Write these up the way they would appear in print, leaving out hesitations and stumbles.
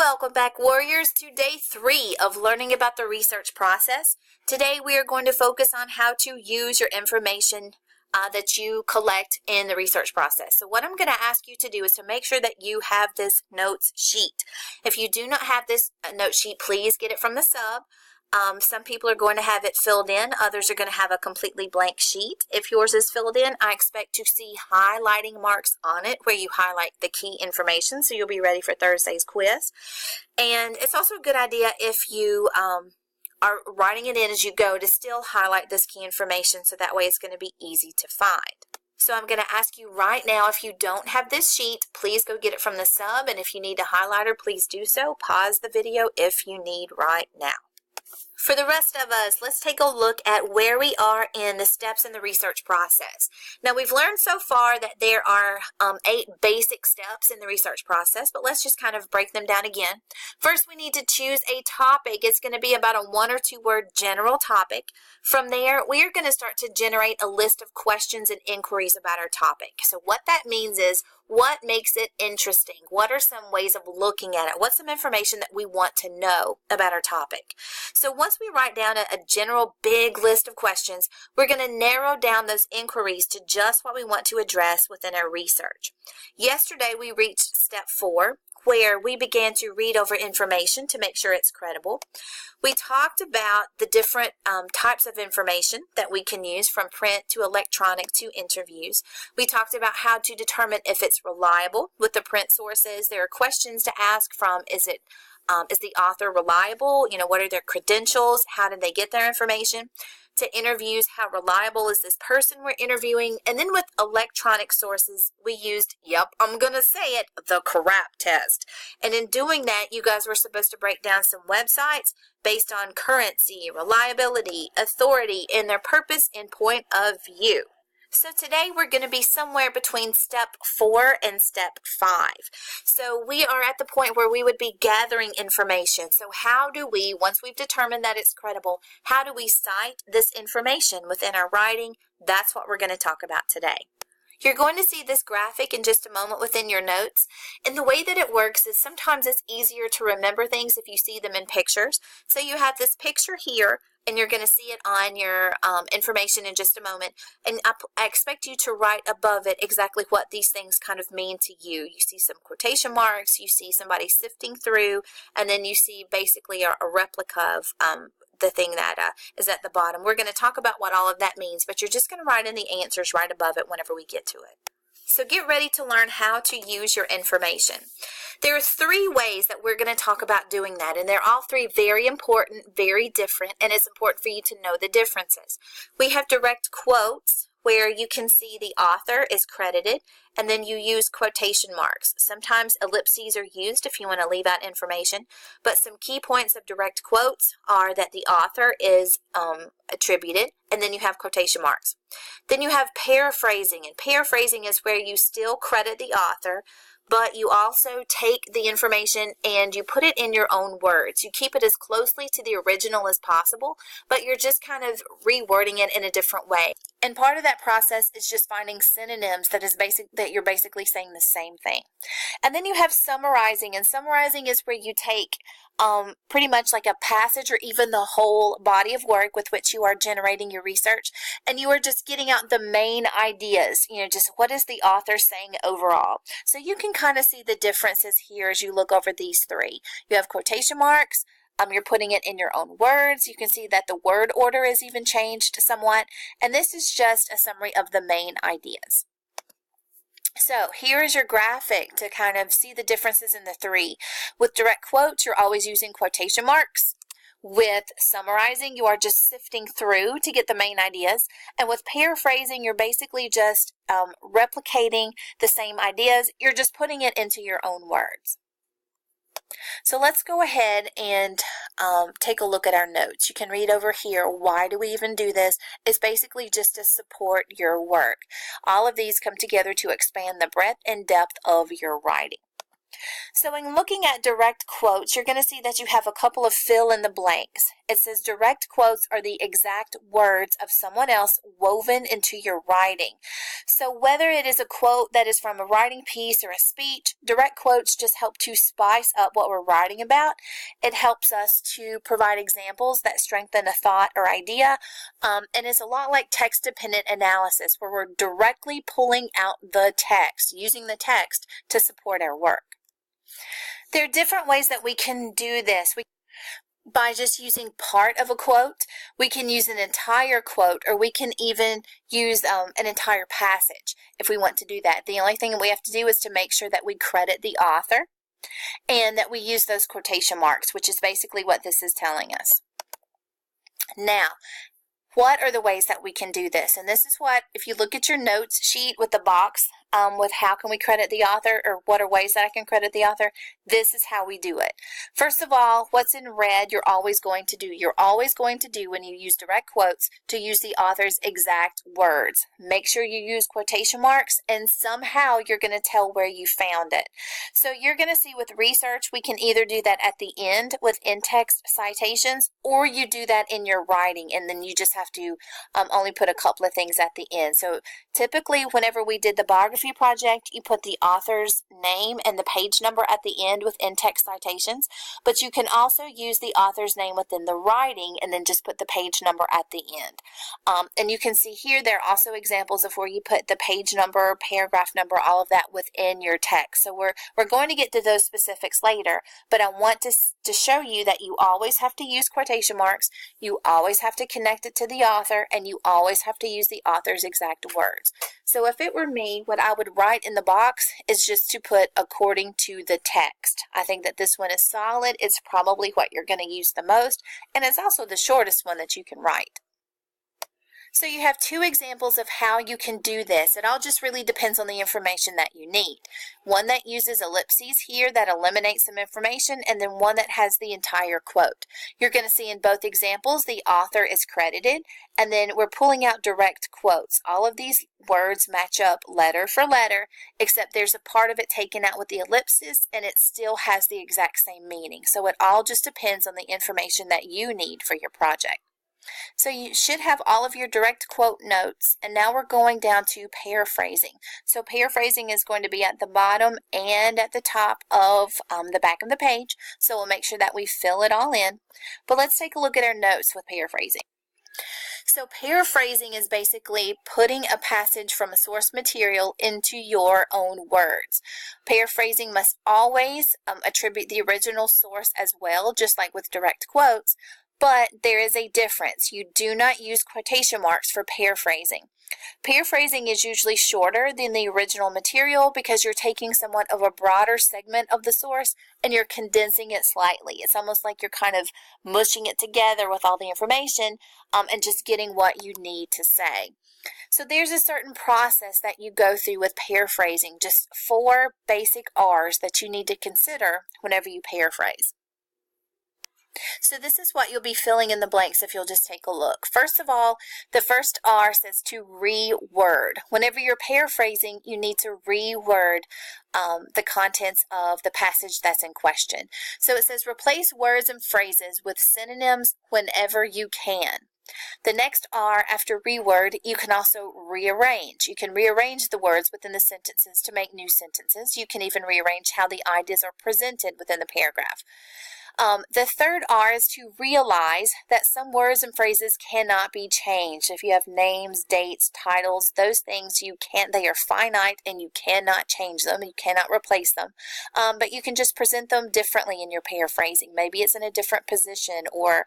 Welcome back, Warriors, to day 3 of learning about the research process. Today we are going to focus on how to use your information that you collect in the research process. So what I'm going to ask you to do is to make sure that you have this notes sheet. If you do not have this note sheet, please get it from the sub. Some people are going to have it filled in. Others are going to have a completely blank sheet. If yours is filled in, I expect to see highlighting marks on it where you highlight the key information, so you'll be ready for Thursday's quiz. And it's also a good idea if you are writing it in as you go to still highlight this key information, so that way it's going to be easy to find. So I'm going to ask you right now, if you don't have this sheet, please go get it from the sub. And if you need a highlighter, please do so. Pause the video if you need right now. For the rest of us, let's take a look at where we are in the steps in the research process. Now, we've learned so far that there are 8 basic steps in the research process, but let's just kind of break them down again. First, we need to choose a topic. It's going to be about a 1 or 2 word general topic. From there, we are going to start to generate a list of questions and inquiries about our topic. So what that means is, what makes it interesting? What are some ways of looking at it? What's some information that we want to know about our topic? So once we write down a general big list of questions, we're going to narrow down those inquiries to just what we want to address within our research. Yesterday, we reached step 4, where we began to read over information to make sure it's credible. We talked about the different types of information that we can use, from print to electronic to interviews. We talked about how to determine if it's reliable with the print sources. There are questions to ask from, is the author reliable? What are their credentials? How did they get their information? To interviews, how reliable is this person we're interviewing? And then with electronic sources, we used, I'm going to say it, the CRAP test. And in doing that, you guys were supposed to break down some websites based on currency, reliability, authority, and their purpose and point of view. So today we're going to be somewhere between step 4 and step 5. So we are at the point where we would be gathering information. So how do we, once we've determined that it's credible, how do we cite this information within our writing? That's what we're going to talk about today. You're going to see this graphic in just a moment within your notes. And the way that it works is sometimes it's easier to remember things if you see them in pictures. So you have this picture here, and you're going to see it on your information in just a moment. And I expect you to write above it exactly what these things kind of mean to you. You see some quotation marks, you see somebody sifting through, and then you see basically a replica of the thing that is at the bottom. We're going to talk about what all of that means, but you're just going to write in the answers right above it whenever we get to it. So get ready to learn how to use your information. There are 3 ways that we're going to talk about doing that, and they're all 3 very important, very different, and it's important for you to know the differences. We have direct quotes, where you can see the author is credited, and then you use quotation marks. Sometimes ellipses are used if you want to leave out information, but some key points of direct quotes are that the author is attributed, and then you have quotation marks. Then you have paraphrasing, and paraphrasing is where you still credit the author, but you also take the information and you put it in your own words. You keep it as closely to the original as possible, but you're just kind of rewording it in a different way. And part of that process is just finding synonyms that you're basically saying the same thing. And then you have summarizing, and summarizing is where you take pretty much like a passage or even the whole body of work with which you are generating your research, and you are just getting out the main ideas, just what is the author saying overall. So you can kind of see the differences here as you look over these 3. You have quotation marks. You're putting it in your own words. You can see that the word order is even changed somewhat, and this is just a summary of the main ideas. So here is your graphic to kind of see the differences in the 3. With direct quotes, you're always using quotation marks. With summarizing, you are just sifting through to get the main ideas. And with paraphrasing, you're basically just replicating the same ideas. You're just putting it into your own words. So let's go ahead and take a look at our notes. You can read over here, why do we even do this? It's basically just to support your work. All of these come together to expand the breadth and depth of your writing. So in looking at direct quotes, you're going to see that you have a couple of fill in the blanks. It says direct quotes are the exact words of someone else woven into your writing. So whether it is a quote that is from a writing piece or a speech, direct quotes just help to spice up what we're writing about. It helps us to provide examples that strengthen a thought or idea, and it's a lot like text-dependent analysis, where we're directly pulling out the text, using the text to support our work. There are different ways that we can do this. By just using part of a quote, we can use an entire quote, or we can even use an entire passage if we want to do that. The only thing we have to do is to make sure that we credit the author and that we use those quotation marks, which is basically what this is telling us. Now, what are the ways that we can do this? And this is what, if you look at your notes sheet with the box with how can we credit the author, or what are ways that I can credit the author, this is how we do it. First of all, what's in red you're always going to do. You're always going to do, when you use direct quotes, to use the author's exact words. Make sure you use quotation marks, and somehow you're going to tell where you found it. So you're going to see with research, we can either do that at the end with in-text citations, or you do that in your writing, and then you just have to only put a couple of things at the end. So typically, whenever we did the biography project, you put the author's name and the page number at the end with in-text citations, but you can also use the author's name within the writing and then just put the page number at the end. And you can see here there are also examples of where you put the page number, paragraph number, all of that within your text. So we're going to get to those specifics later, but I want to show you that you always have to use quotation marks, you always have to connect it to the author, and you always have to use the author's exact words. So if it were me, what I would write in the box is just to put according to the text. I think that this one is solid. It's probably what you're going to use the most, and it's also the shortest one that you can write. So you have two examples of how you can do this. It all just really depends on the information that you need. One that uses ellipses here that eliminates some information, and then one that has the entire quote. You're going to see in both examples the author is credited, and then we're pulling out direct quotes. All of these words match up letter for letter, except there's a part of it taken out with the ellipsis, and it still has the exact same meaning. So it all just depends on the information that you need for your project. So you should have all of your direct quote notes, and now we're going down to paraphrasing. So paraphrasing is going to be at the bottom and at the top of the back of the page, so we'll make sure that we fill it all in. But let's take a look at our notes with paraphrasing. So paraphrasing is basically putting a passage from a source material into your own words. Paraphrasing must always attribute the original source as well, just like with direct quotes. But there is a difference. You do not use quotation marks for paraphrasing. Paraphrasing is usually shorter than the original material because you're taking somewhat of a broader segment of the source and you're condensing it slightly. It's almost like you're kind of mushing it together with all the information and just getting what you need to say. So there's a certain process that you go through with paraphrasing, just 4 basic R's that you need to consider whenever you paraphrase. So this is what you'll be filling in the blanks if you'll just take a look. First of all, the first R says to reword. Whenever you're paraphrasing, you need to reword the contents of the passage that's in question. So it says replace words and phrases with synonyms whenever you can. The next R after reword, you can also rearrange. You can rearrange the words within the sentences to make new sentences. You can even rearrange how the ideas are presented within the paragraph. The third R is to realize that some words and phrases cannot be changed. If you have names, dates, titles, those things they are finite and you cannot change them. You cannot replace them. But you can just present them differently in your paraphrasing. Maybe it's in a different position or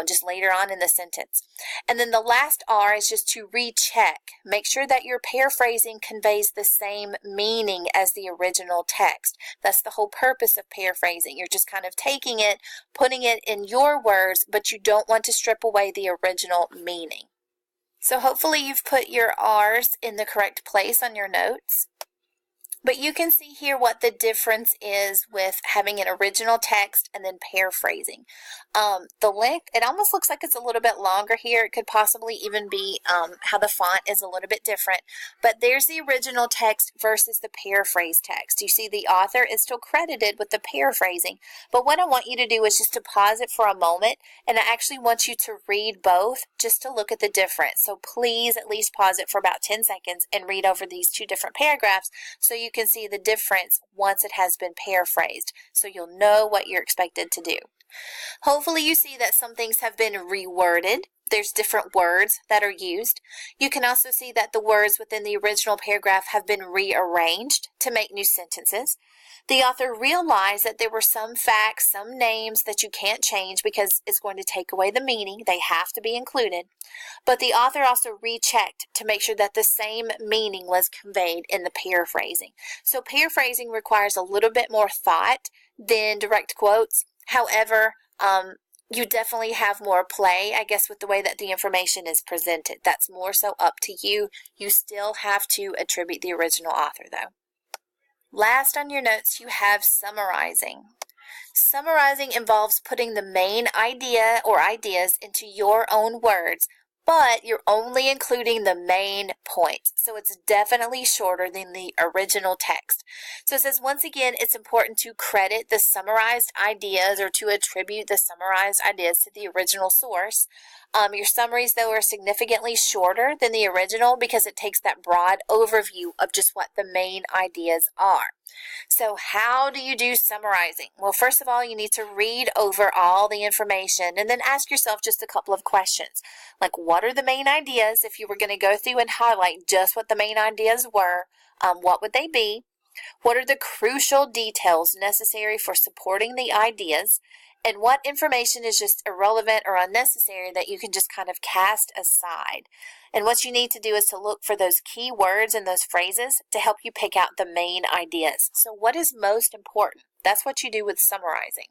just later on in the sentence. And then the last R is just to recheck. Make sure that your paraphrasing conveys the same meaning as the original text. That's the whole purpose of paraphrasing. You're just kind of taking it, putting it in your words, but you don't want to strip away the original meaning. So hopefully you've put your R's in the correct place on your notes. But you can see here what the difference is with having an original text and then paraphrasing. The length, it almost looks like it's a little bit longer here. It could possibly even be how the font is a little bit different. But there's the original text versus the paraphrase text. You see the author is still credited with the paraphrasing. But what I want you to do is just to pause it for a moment, and I actually want you to read both just to look at the difference. So please at least pause it for about 10 seconds and read over these two different paragraphs so you can see the difference once it has been paraphrased, so you'll know what you're expected to do. Hopefully you see that some things have been reworded. There's different words that are used. You can also see that the words within the original paragraph have been rearranged to make new sentences. The author realized that there were some facts, some names that you can't change because it's going to take away the meaning. They have to be included. But the author also rechecked to make sure that the same meaning was conveyed in the paraphrasing. So paraphrasing requires a little bit more thought than direct quotes. However, you definitely have more play, I guess, with the way that the information is presented. That's more so up to you. You still have to attribute the original author, though. Last on your notes, you have summarizing. Summarizing involves putting the main idea or ideas into your own words, but you're only including the main points. So it's definitely shorter than the original text. So it says, once again, it's important to credit the summarized ideas or to attribute the summarized ideas to the original source. Your summaries, though, are significantly shorter than the original because it takes that broad overview of just what the main ideas are. So how do you do summarizing? Well, first of all, you need to read over all the information and then ask yourself just a couple of questions. Like, what are the main ideas? If you were going to go through and highlight just what the main ideas were, what would they be? What are the crucial details necessary for supporting the ideas? And what information is just irrelevant or unnecessary that you can just kind of cast aside? And what you need to do is to look for those key words and those phrases to help you pick out the main ideas. So what is most important? That's what you do with summarizing.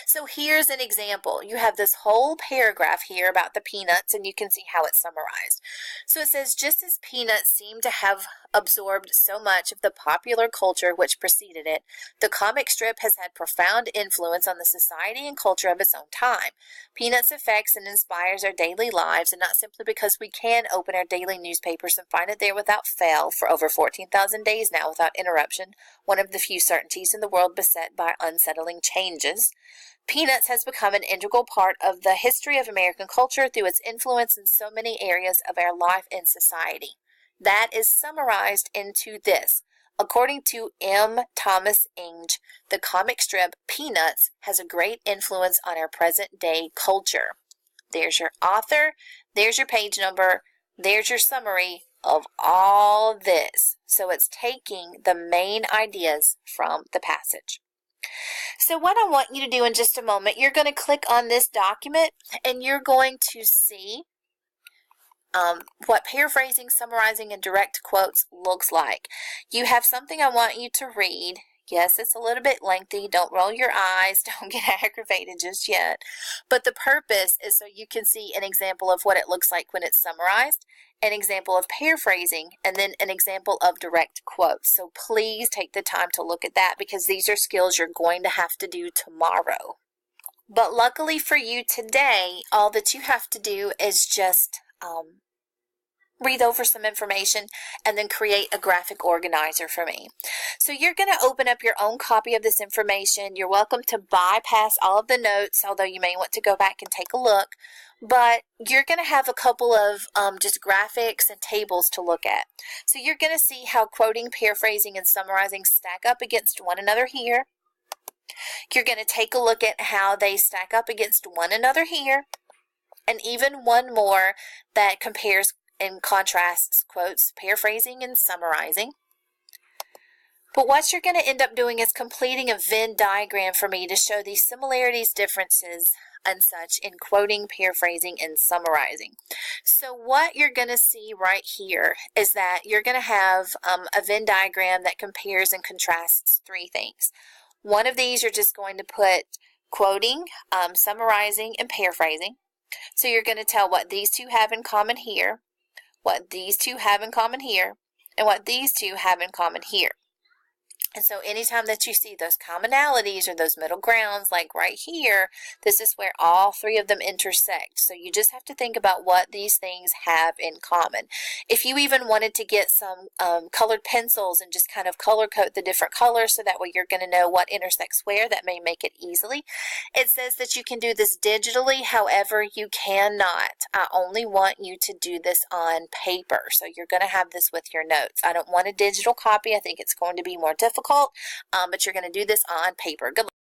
So here's an example. You have this whole paragraph here about the peanuts, and you can see how it's summarized. So it says, just as peanuts seem to have absorbed so much of the popular culture which preceded it, the comic strip has had profound influence on the society and culture of its own time. Peanuts affects and inspires our daily lives, and not simply because we can open our daily newspapers and find it there without fail for over 14,000 days now without interruption, one of the few certainties in the world beset by unsettling changes. Peanuts has become an integral part of the history of American culture through its influence in so many areas of our life and society. That is summarized into this. According to M. Thomas Inge, the comic strip Peanuts has a great influence on our present-day culture. There's your author, there's your page number, there's your summary of all this. So it's taking the main ideas from the passage. So what I want you to do in just a moment, you're going to click on this document and you're going to see what paraphrasing, summarizing, and direct quotes looks like. You have something I want you to read. Yes, it's a little bit lengthy. Don't roll your eyes. Don't get aggravated just yet. But the purpose is so you can see an example of what it looks like when it's summarized, an example of paraphrasing, and then an example of direct quotes. So please take the time to look at that because these are skills you're going to have to do tomorrow. But luckily for you today, all that you have to do is just read over some information and then create a graphic organizer for me. So you're going to open up your own copy of this information. You're welcome to bypass all of the notes, although you may want to go back and take a look. But you're going to have a couple of just graphics and tables to look at. So you're going to see how quoting, paraphrasing, and summarizing stack up against one another here. You're going to take a look at how they stack up against one another here. And even one more that compares and contrasts quotes, paraphrasing, and summarizing. But what you're going to end up doing is completing a Venn diagram for me to show these similarities, differences, and such in quoting, paraphrasing, and summarizing. So what you're going to see right here is that you're going to have a Venn diagram that compares and contrasts three things. One of these you're just going to put quoting, summarizing, and paraphrasing. So you're going to tell what these two have in common here, what these two have in common here, and what these two have in common here. And so anytime that you see those commonalities or those middle grounds, like right here, this is where all three of them intersect. So you just have to think about what these things have in common. If you even wanted to get some colored pencils and just kind of color code the different colors so that way you're going to know what intersects where, that may make it easily. It says that you can do this digitally, however, you cannot. I only want you to do this on paper. So you're going to have this with your notes. I don't want a digital copy. I think it's going to be more difficult, but you're going to do this on paper. Good luck.